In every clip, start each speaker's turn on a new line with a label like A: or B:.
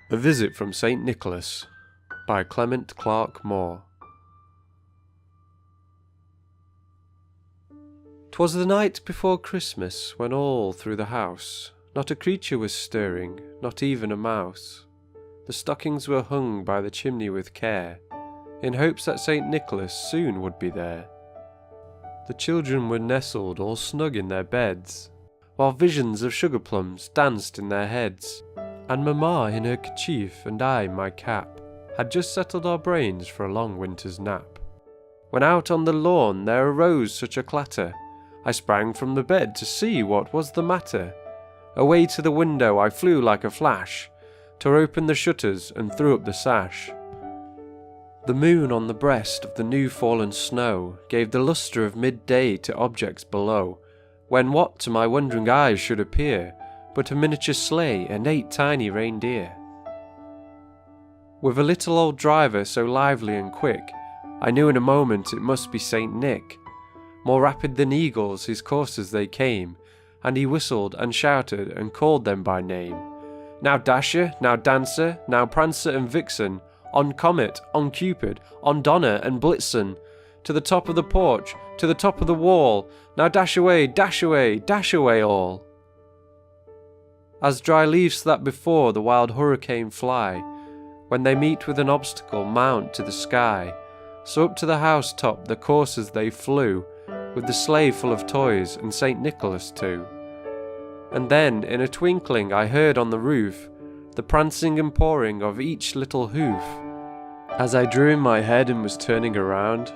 A: A Visit from St. Nicholas by Clement Clarke Moore. 'Twas the night before Christmas, when all through the house not a creature was stirring, not even a mouse. The stockings were hung by the chimney with care, in hopes that St. Nicholas soon would be there. The children were nestled all snug in their beds, while visions of sugar-plums danced in their heads. And Mamma in her kerchief, and I my cap, had just settled our brains for a long winter's nap. When out on the lawn there arose such a clatter, I sprang from the bed to see what was the matter. Away to the window I flew like a flash, tore open the shutters and threw up the sash. The moon on the breast of the new fallen snow gave the lustre of midday to objects below, when what to my wondering eyes should appear but a miniature sleigh and 8 tiny reindeer. With a little old driver so lively and quick, I knew in a moment it must be St. Nick. More rapid than eagles his coursers they came, and he whistled and shouted and called them by name. Now Dasher, now Dancer, now Prancer and Vixen, on Comet, on Cupid, on Donner and Blitzen, to the top of the porch, to the top of the wall, now dash away, dash away, dash away all. As dry leaves that before the wild hurricane fly, when they meet with an obstacle mount to the sky, so up to the housetop the coursers they flew, with the sleigh full of toys and St. Nicholas too. And then in a twinkling I heard on the roof the prancing and pawing of each little hoof. As I drew in my head and was turning around,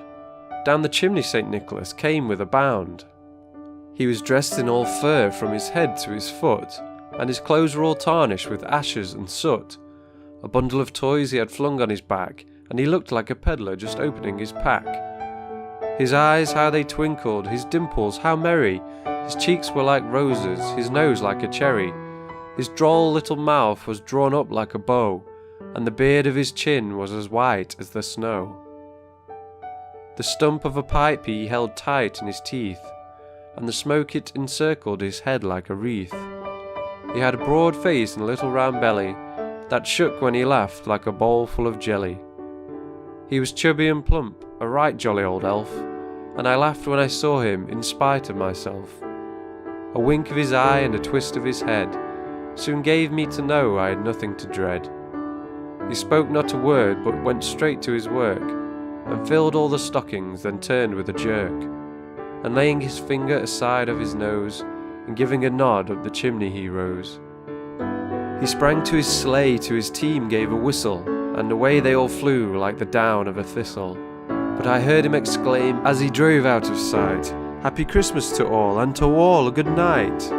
A: down the chimney St. Nicholas came with a bound. He was dressed in all fur from his head to his foot, and his clothes were all tarnished with ashes and soot. A bundle of toys he had flung on his back, and he looked like a peddler just opening his pack. His eyes, how they twinkled, his dimples, how merry, his cheeks were like roses, his nose like a cherry, his droll little mouth was drawn up like a bow, and the beard of his chin was as white as the snow. The stump of a pipe he held tight in his teeth, and the smoke it encircled his head like a wreath. He had a broad face and a little round belly that shook when he laughed like a bowl full of jelly. He was chubby and plump, a right jolly old elf, and I laughed when I saw him in spite of myself. A wink of his eye and a twist of his head soon gave me to know I had nothing to dread. He spoke not a word but went straight to his work, and filled all the stockings, then turned with a jerk, and laying his finger aside of his nose, and giving a nod up the chimney he rose. He sprang to his sleigh, to his team gave a whistle, and away they all flew like the down of a thistle. But I heard him exclaim as he drove out of sight, "Happy Christmas to all, and to all a good night."